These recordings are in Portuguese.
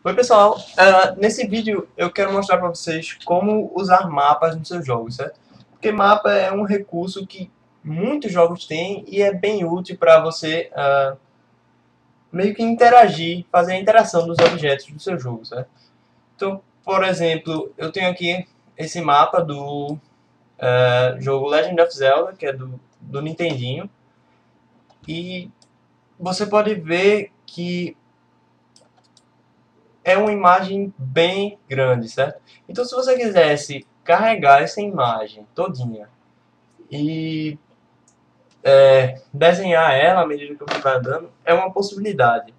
Oi pessoal, nesse vídeo eu quero mostrar para vocês como usar mapas nos seus jogos, certo? Porque mapa é um recurso que muitos jogos têm e é bem útil para você meio que interagir, fazer a interação dos objetos do seu jogo, certo? Então, por exemplo, eu tenho aqui esse mapa do jogo Legend of Zelda, que é do Nintendinho, e você pode ver que é uma imagem bem grande, certo? Então, se você quisesse carregar essa imagem todinha e desenhar ela à medida que você vai andando, é uma possibilidade,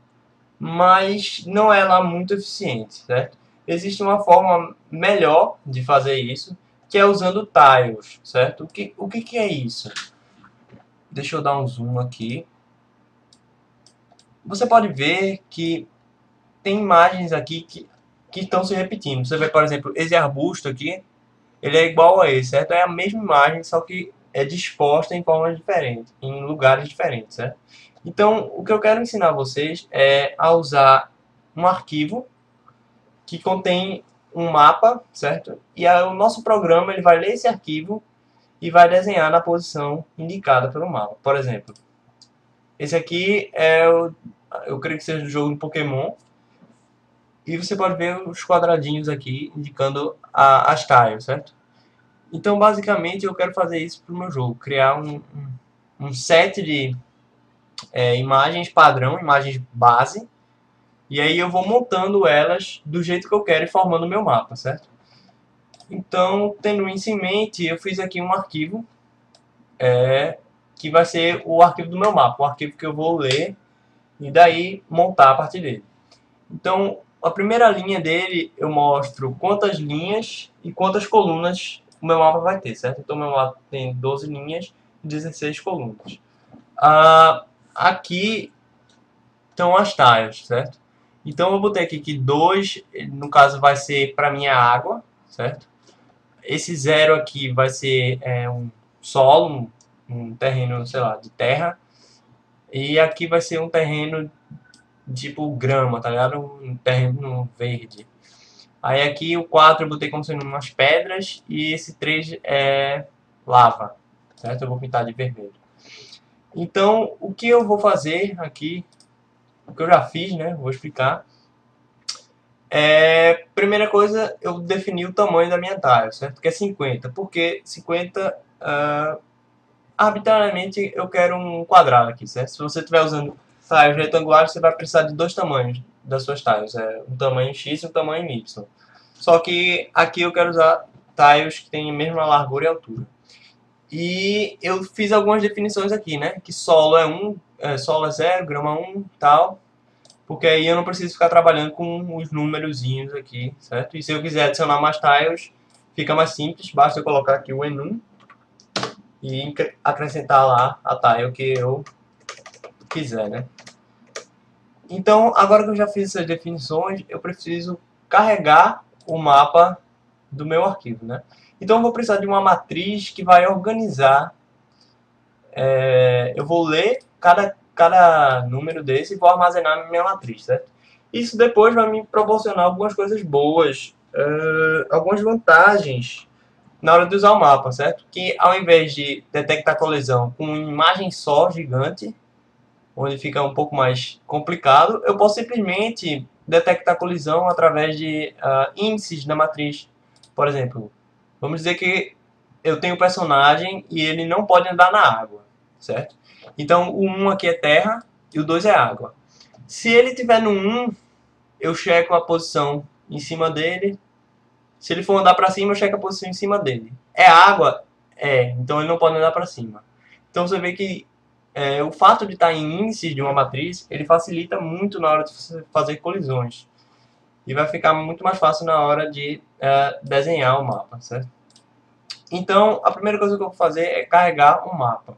mas não é lá muito eficiente, certo? Existe uma forma melhor de fazer isso, que é usando tiles, certo? O que é isso? Deixa eu dar um zoom aqui. Você pode ver que tem imagens aqui que estão se repetindo. Você vê, por exemplo, esse arbusto aqui, ele é igual a esse, certo? É a mesma imagem, só que é disposta em formas diferentes, em lugares diferentes, certo? Então, o que eu quero ensinar a vocês é a usar um arquivo que contém um mapa, certo? E aí, o nosso programa ele vai ler esse arquivo e vai desenhar na posição indicada pelo mapa. Por exemplo, esse aqui eu creio que seja do jogo do Pokémon. E você pode ver os quadradinhos aqui indicando as tiles, certo? Então, basicamente, eu quero fazer isso para o meu jogo. Criar um set de imagens padrão, imagens base. E aí eu vou montando elas do jeito que eu quero e formando o meu mapa, certo? Então, tendo isso em mente, eu fiz aqui um arquivo que vai ser o arquivo do meu mapa. O arquivo que eu vou ler e daí montar a partir dele. Então, a primeira linha dele eu mostro quantas linhas e quantas colunas o meu mapa vai ter, certo? Então, o meu mapa tem 12 linhas e 16 colunas. Aqui estão as tiles, certo? Então, eu botei aqui que 2, no caso, vai ser para minha água, certo? Esse zero aqui vai ser um solo, um terreno, sei lá, de terra. E aqui vai ser um terreno tipo grama, tá ligado? Um terreno verde. Aí aqui o 4 eu botei como sendo umas pedras e esse 3 é lava, certo? Eu vou pintar de vermelho. Então, o que eu vou fazer aqui, o que eu já fiz, né? Vou explicar. Primeira coisa, eu defini o tamanho da minha tile, certo? Que é 50. Porque 50, arbitrariamente, eu quero um quadrado aqui, certo? Se você estiver usando tiles retangulares, você vai precisar de dois tamanhos das suas tiles. Um tamanho X e um tamanho Y. Só que aqui eu quero usar tiles que têm a mesma largura e altura. E eu fiz algumas definições aqui, né? Que solo é 1, solo é 0, grama 1 tal. Porque aí eu não preciso ficar trabalhando com os númerozinhos aqui, certo? E se eu quiser adicionar mais tiles, fica mais simples. Basta eu colocar aqui o enum e acrescentar lá a tile que eu quiser, né? Então, agora que eu já fiz essas definições, eu preciso carregar o mapa do meu arquivo, né? Então eu vou precisar de uma matriz que vai organizar. Eu vou ler cada número desse e vou armazenar na minha matriz, certo? Isso depois vai me proporcionar algumas coisas boas, algumas vantagens na hora de usar o mapa, certo? Que ao invés de detectar colisão com uma imagem só gigante, onde fica um pouco mais complicado, eu posso simplesmente detectar colisão através de índices da matriz. Por exemplo, vamos dizer que eu tenho um personagem e ele não pode andar na água, certo? Então o 1 aqui é terra e o 2 é água. Se ele estiver no 1, eu checo a posição em cima dele. Se ele for andar para cima, eu checo a posição em cima dele. É água? É, então ele não pode andar para cima. Então você vê que o fato de estar em índices de uma matriz, ele facilita muito na hora de você fazer colisões. E vai ficar muito mais fácil na hora de desenhar o mapa, certo? Então, a primeira coisa que eu vou fazer é carregar um mapa.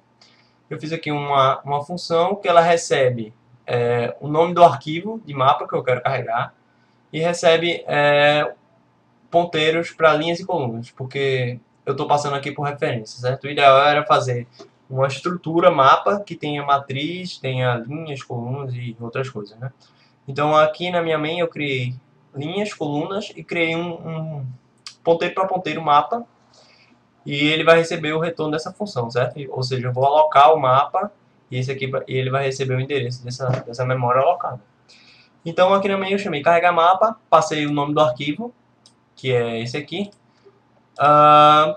Eu fiz aqui uma função que ela recebe o nome do arquivo de mapa que eu quero carregar e recebe ponteiros para linhas e colunas, porque eu estou passando aqui por referência, certo? O ideal era fazer uma estrutura mapa que tenha matriz, tenha linhas, colunas e outras coisas, né? Então aqui na minha main eu criei linhas, colunas e criei um ponteiro para ponteiro mapa e ele vai receber o retorno dessa função, certo? Ou seja, eu vou alocar o mapa e ele vai receber o endereço dessa memória alocada. Então aqui na minha eu chamei carregar mapa, passei o nome do arquivo, que é esse aqui,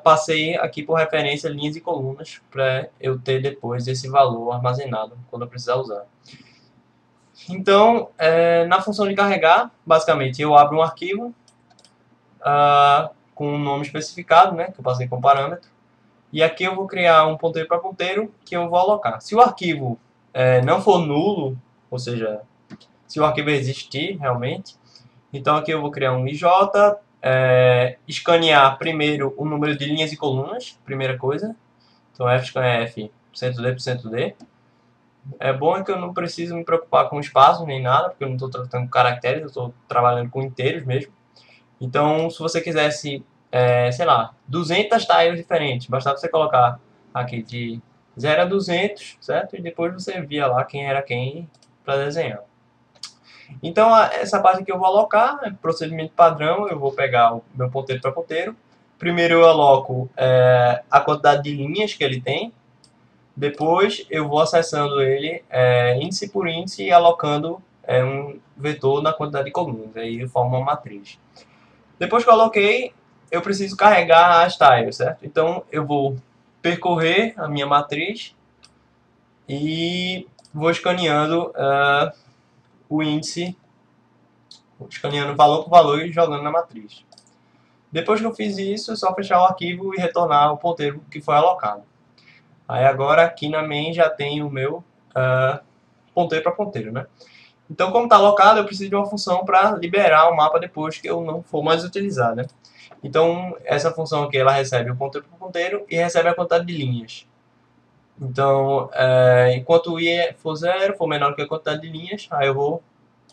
passei aqui por referência linhas e colunas para eu ter depois esse valor armazenado quando eu precisar usar. Então, na função de carregar, basicamente eu abro um arquivo com um nome especificado, né, que eu passei como parâmetro, e aqui eu vou criar um ponteiro para ponteiro que eu vou alocar. Se o arquivo não for nulo, ou seja, se o arquivo existir realmente, então aqui eu vou criar um IJ, escanear primeiro o número de linhas e colunas, primeira coisa. Então fscan f %d%d. É bom que eu não preciso me preocupar com espaço nem nada, porque eu não estou tratando com caracteres, eu estou trabalhando com inteiros mesmo. Então, se você quisesse, sei lá, 200 tiles diferentes, bastava você colocar aqui de 0 a 200, certo? E depois você via lá quem era quem para desenhar. Então, essa parte que eu vou alocar é procedimento padrão. Eu vou pegar o meu ponteiro para ponteiro. Primeiro eu aloco a quantidade de linhas que ele tem. Depois eu vou acessando ele índice por índice e alocando um vetor na quantidade de colunas. Aí forma uma matriz. Depois que eu aloquei, eu preciso carregar as tiles, certo? Então eu vou percorrer a minha matriz e vou escaneando o índice, escaneando valor por valor e jogando na matriz. Depois que eu fiz isso, é só fechar o arquivo e retornar o ponteiro que foi alocado. Aí agora aqui na main já tem o meu ponteiro para ponteiro, né? Então, como está alocado, eu preciso de uma função para liberar o mapa depois que eu não for mais utilizar, né? Então, essa função aqui, ela recebe o ponteiro para ponteiro e recebe a quantidade de linhas. Então, enquanto o i for 0, for menor que a quantidade de linhas, aí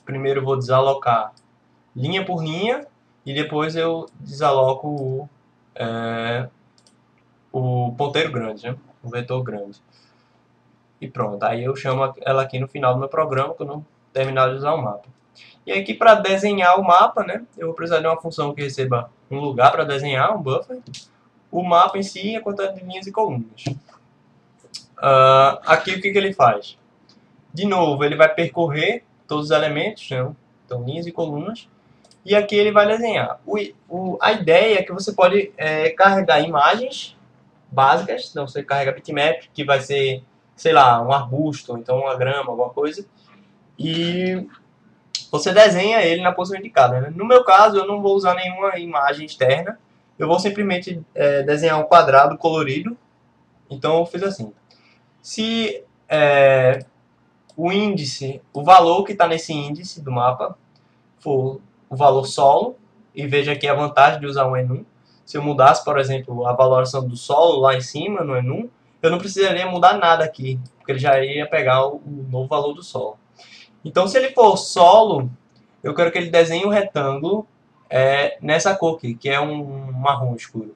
primeiro eu vou desalocar linha por linha e depois eu desaloco o ponteiro grande, né? O vetor grande. E pronto, aí eu chamo ela aqui no final do meu programa quando eu terminar de usar o mapa. E aqui para desenhar o mapa, né, eu vou precisar de uma função que receba um lugar para desenhar, um buffer, o mapa em si e a quantidade de linhas e colunas. Aqui o que ele faz? De novo, ele vai percorrer todos os elementos, né, então linhas e colunas, e aqui ele vai desenhar. A ideia é que você pode carregar imagens básicas, então você carrega bitmap, que vai ser, sei lá, um arbusto, então uma grama, alguma coisa, e você desenha ele na posição indicada, né? No meu caso, eu não vou usar nenhuma imagem externa, eu vou simplesmente desenhar um quadrado colorido, então eu fiz assim. Se o índice, o valor que está nesse índice do mapa for o valor solo, e veja aqui a vantagem de usar um enum. Se eu mudasse, por exemplo, a valoração do solo lá em cima no enum, eu não precisaria mudar nada aqui, porque ele já ia pegar o novo valor do solo. Então, se ele for solo, eu quero que ele desenhe um retângulo nessa cor aqui, que é um marrom escuro.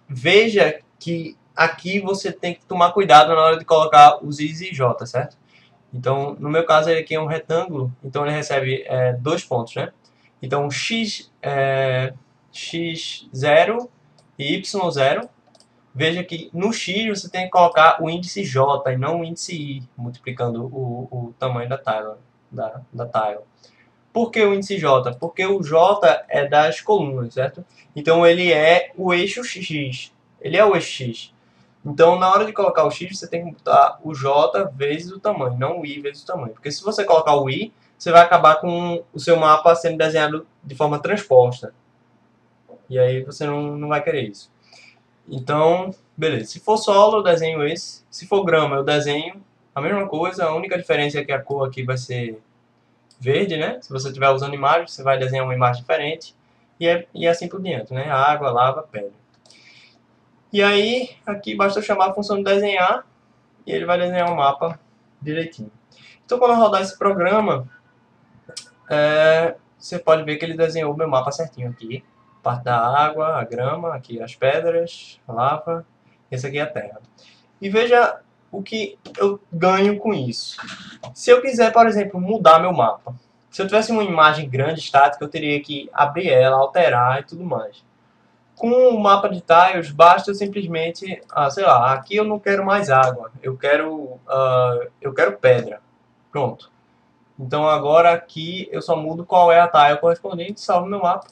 Veja que aqui você tem que tomar cuidado na hora de colocar os i's e j, certo? Então, no meu caso, ele aqui é um retângulo, então ele recebe 2 pontos, né? Então, x0 e y0. Veja que no x você tem que colocar o índice j e não o índice i, multiplicando o tamanho da tile. Da tile. Por que o índice j? Porque o j é das colunas, certo? Então, ele é o eixo x. Ele é o eixo x. Então, na hora de colocar o x, você tem que botar o j vezes o tamanho, não o i vezes o tamanho. Porque se você colocar o i, você vai acabar com o seu mapa sendo desenhado de forma transposta. E aí você não vai querer isso. Então, beleza. Se for solo, eu desenho esse. Se for grama, eu desenho a mesma coisa. A única diferença é que a cor aqui vai ser verde, né? Se você estiver usando imagem, você vai desenhar uma imagem diferente. E assim por diante, né? Água, lava, pedra. E aí, aqui basta eu chamar a função de desenhar e ele vai desenhar o mapa direitinho. Então, quando eu rodar esse programa, você pode ver que ele desenhou o meu mapa certinho aqui. Parte da água, a grama, aqui as pedras, a lava, esse aqui é a terra. E veja o que eu ganho com isso. Se eu quiser, por exemplo, mudar meu mapa, Se eu tivesse uma imagem grande, estática, eu teria que abrir ela, alterar e tudo mais. Com o mapa de tiles, basta eu simplesmente, sei lá, aqui eu não quero mais água, eu quero pedra. Pronto. Então agora aqui eu só mudo qual é a tile correspondente, salvo meu mapa.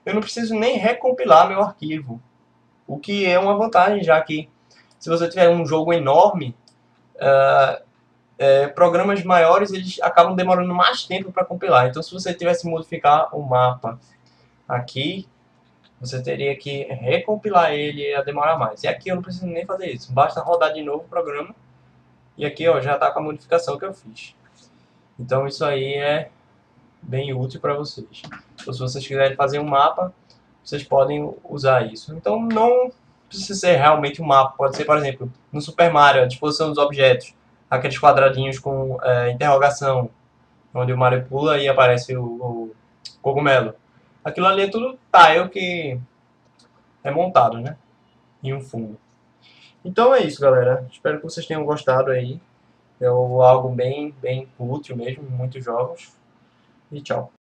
Eu não preciso nem recompilar meu arquivo, o que é uma vantagem, já que se você tiver um jogo enorme, programas maiores eles acabam demorando mais tempo para compilar. Então se você tivesse que modificar o mapa aqui, você teria que recompilar ele e ia demorar mais. E aqui eu não preciso nem fazer isso, basta rodar de novo o programa e aqui ó, já está com a modificação que eu fiz. Então isso aí é bem útil para vocês. Então, se vocês quiserem fazer um mapa, vocês podem usar isso. Então não precisa ser realmente um mapa, pode ser, por exemplo, no Super Mario, a disposição dos objetos, aqueles quadradinhos com interrogação, onde o Mario pula e aparece o cogumelo. Aquilo ali é tudo tile que é montado, né? Em um fundo. Então é isso, galera. Espero que vocês tenham gostado aí. É algo bem útil mesmo, em muitos jogos. E tchau.